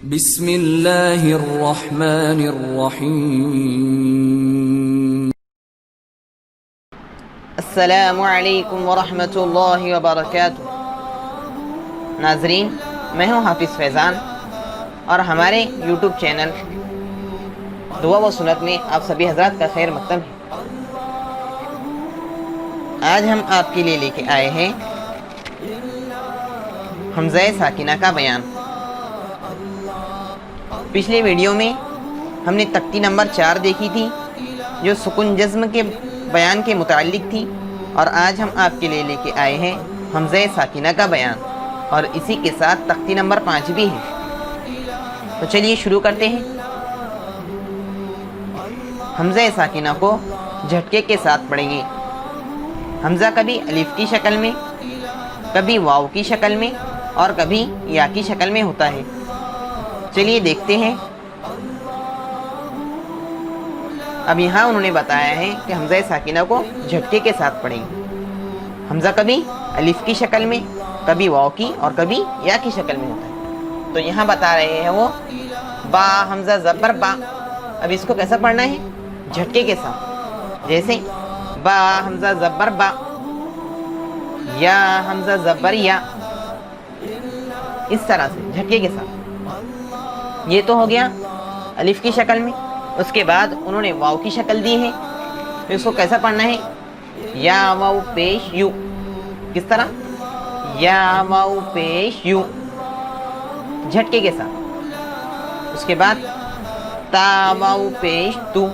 بسم اللہ الرحمن الرحیم۔ السلام علیکم ورحمۃ اللہ وبرکاتہ۔ ناظرین، میں ہوں حافظ فیضان اور ہمارے یوٹیوب چینل دعا و سنت میں آپ سبھی حضرات کا خیر مقدم ہے۔ آج ہم آپ کے لیے لے کے آئے ہیں حمزہ ساکنہ کا بیان۔ پچھلے ویڈیو میں ہم نے تختی نمبر 4 دیکھی تھی جو سکون جزم کے بیان کے متعلق تھی، اور آج ہم آپ کے لیے لے کے آئے ہیں حمزہ ساکنہ کا بیان، اور اسی کے ساتھ تختی نمبر 5 بھی ہے۔ تو چلیے شروع کرتے ہیں۔ حمزہ ساکنہ کو جھٹکے کے ساتھ پڑھیں گے۔ حمزہ کبھی الف کی شکل میں، کبھی واو کی شکل میں اور کبھی یا کی شکل میں ہوتا ہے۔ چلیے دیکھتے ہیں۔ اب یہاں انہوں نے بتایا ہے کہ حمزہ ساکنہ کو جھٹکے کے ساتھ پڑھیں گے۔ حمزہ کبھی الف کی شکل میں، کبھی واو کی اور کبھی یا کی شکل میں ہوتا ہے۔ تو یہاں بتا رہے ہیں وہ با حمزہ زبر با۔ اب اس کو کیسا پڑھنا ہے؟ جھٹکے کے ساتھ، جیسے با حمزہ زبر با، یا حمزہ زبر یا، اس طرح سے جھٹکے کے ساتھ۔ یہ تو ہو گیا الف کی شکل میں۔ اس کے بعد انہوں نے واو کی شکل دی ہے، تو اس کو کیسا پڑھنا ہے؟ یا واو پیش یو۔ کس طرح؟ یا واو پیش یو، جھٹکے کے ساتھ۔ اس کے بعد تا واو پیش تو،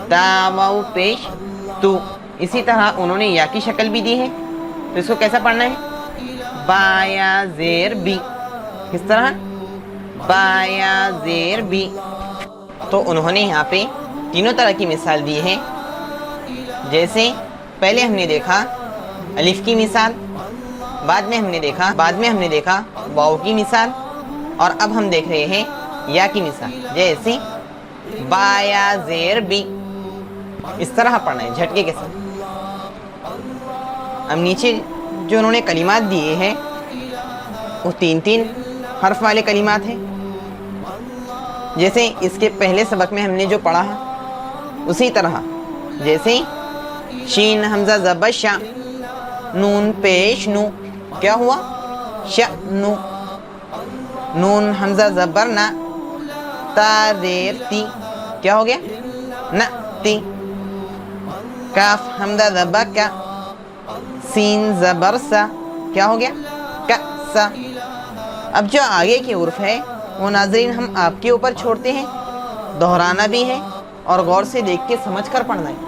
تا واو پیش تو۔ اسی طرح انہوں نے یا کی شکل بھی دی ہے، تو اس کو کیسا پڑھنا ہے؟ با یا زیر بی۔ کس طرح؟ با یا زیر بی۔ تو انہوں نے یہاں پہ تینوں طرح کی مثال دی ہے۔ جیسے پہلے ہم نے دیکھا الف کی مثال، بعد میں ہم نے دیکھا واو کی مثال، اور اب ہم دیکھ رہے ہیں یا کی مثال۔ جیسے با یا زیر بی، اس طرح پڑھنا ہے جھٹکے کے ساتھ۔ اب نیچے جو انہوں نے کلمات دیے ہیں وہ 3 حرف والے کلمات ہیں۔ جیسے اس کے پہلے سبق میں ہم نے جو پڑھا اسی طرح، جیسے شین حمزہ زبر شا، نون پیش نو، کیا ہوا؟ ش نو۔ نون حمزہ زبر نا، تا زیر تی، کیا ہو گیا؟ نا تی۔ کاف حمزہ زبر کا، سین زبر سا، کیا ہو گیا؟ کا سا۔ اب جو آگے کے حروف ہے وہ ناظرین ہم آپ کے اوپر چھوڑتے ہیں، دہرانا بھی ہے اور غور سے دیکھ کے سمجھ کر پڑھنا ہے۔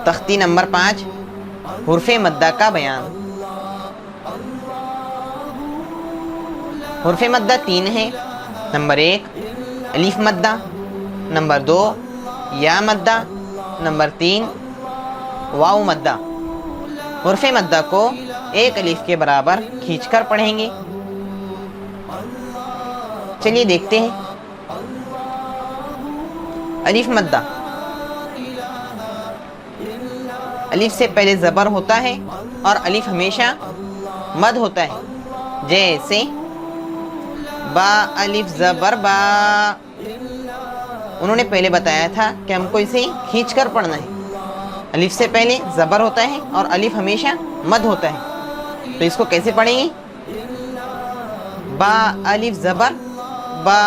تختی نمبر 5 حرف مدہ کا بیان۔ حرف مدہ 3 ہے۔ نمبر 1 الف مدہ، نمبر 2 یا مدہ، نمبر 3 واو مدہ۔ حرف مدہ کو ایک الف کے برابر کھینچ کر پڑھیں گے۔ چلیے دیکھتے ہیں۔ الف مدہ، الف سے پہلے زبر ہوتا ہے اور الف ہمیشہ مد ہوتا ہے۔ جیسے با الف زبر با، انہوں نے پہلے بتایا تھا کہ ہم کو اسے کھینچ کر پڑھنا ہے۔ الف سے پہلے زبر ہوتا ہے اور الف ہمیشہ مد ہوتا ہے، تو اس کو کیسے پڑھیں گے؟ با الف زبر با۔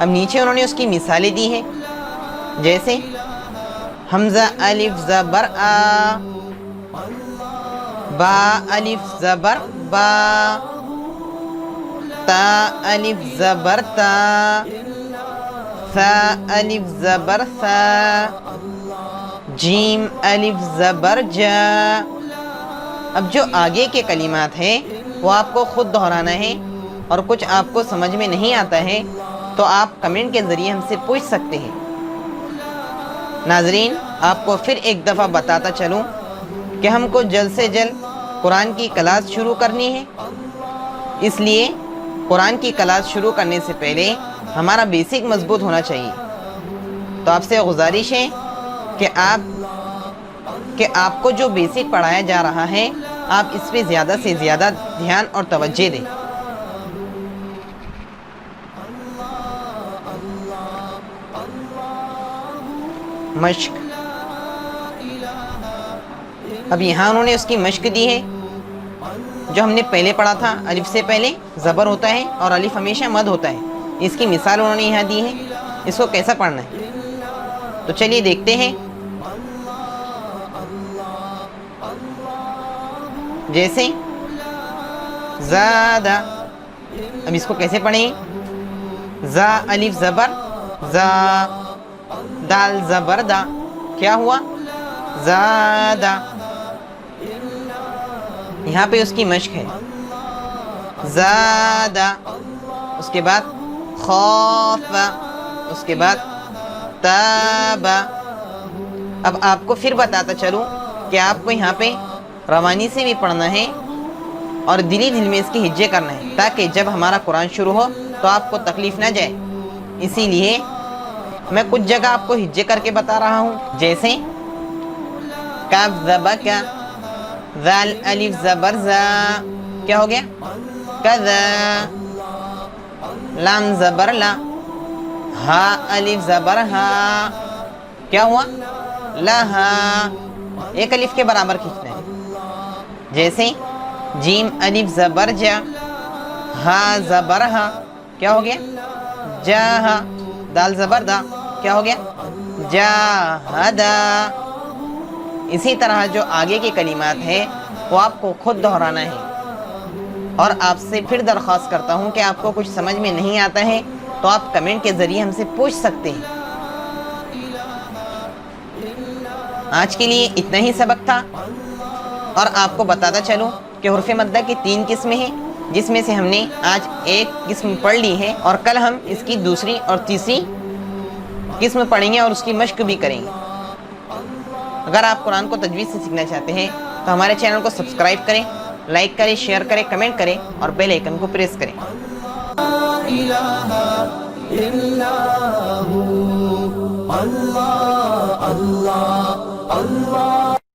اب نیچے انہوں نے اس کی مثالیں دی ہیں، جیسے حمزہ الف زبر آ، با الف زبر با، تا الف زبر تا، ثا الف زبر ثا، جیم الف زبر جا۔ اب جو آگے کے کلمات ہیں وہ آپ کو خود دہرانا ہے، اور کچھ آپ کو سمجھ میں نہیں آتا ہے تو آپ کمنٹ کے ذریعے ہم سے پوچھ سکتے ہیں۔ ناظرین، آپ کو پھر ایک دفعہ بتاتا چلوں کہ ہم کو جلد سے جلد قرآن کی کلاس شروع کرنی ہے، اس لیے قرآن کی کلاس شروع کرنے سے پہلے ہمارا بیسک مضبوط ہونا چاہیے. تو آپ سے گزارش ہے کہ آپ کو جو بیسک پڑھایا جا رہا ہے آپ اس پہ زیادہ سے زیادہ دھیان اور توجہ دیں. مشق. اب یہاں انہوں نے اس کی مشق دی ہے جو ہم نے پہلے پڑھا تھا. الف سے پہلے زبر ہوتا ہے اور الف ہمیشہ مد ہوتا ہے. اس کی مثال انہوں نے یہاں دی ہے. اس کو کیسا پڑھنا ہے تو چلیے دیکھتے ہیں. جیسے زادہ. اب اس کو کیسے پڑھیں؟ زا الف زبر زا، دال زبر دا. کیا ہوا؟ زادہ. یہاں پہ اس کی مشق ہے. زادہ، اس کے بعد خوف، اس کے بعد تاب. اب آپ کو پھر بتاتا چلوں کہ آپ کو یہاں پہ روانی سے بھی پڑھنا ہے اور دلی دل میں اس کی ہجے کرنا ہے تاکہ جب ہمارا قرآن شروع ہو تو آپ کو تکلیف نہ جائے. اسی لیے میں کچھ جگہ آپ کو ہجے کر کے بتا رہا ہوں. جیسے کاف زبر کا، ذال الف زبر زا. کیا ہو گیا؟ کذا. لام زبر لا، ہا الف زبر ہا. کیا ہوا؟ لہا. ایک الف کے برابر کھینچنا ہے. جیسے جیم الف زبر جا، ہا زبر ہا. کیا ہو گیا؟ جاہا. دال زبر دا. کیا ہو گیا؟ جاہدا. اسی طرح جو آگے کے کلمات ہیں وہ آپ کو خود دہرانا ہے. اور آپ سے پھر درخواست کرتا ہوں کہ آپ کو کچھ سمجھ میں نہیں آتا ہے تو آپ کمنٹ کے ذریعے ہم سے پوچھ سکتے ہیں. آج کے لیے اتنا ہی سبق تھا اور آپ کو بتاتا چلوں کہ حروف مدہ کی 3 قسمیں ہیں جس میں سے ہم نے آج ایک قسم پڑھ لی ہے اور کل ہم اس کی دوسری اور تیسری قسم پڑھیں گے اور اس کی مشق بھی کریں گے. اگر آپ قرآن کو تجوید سے سیکھنا چاہتے ہیں تو ہمارے چینل کو سبسکرائب کریں، لائک کریں، شیئر کریں، کمنٹ کریں اور بیل آئیکن کو پریس کریں. اللہ اللہ اللہ اللہ.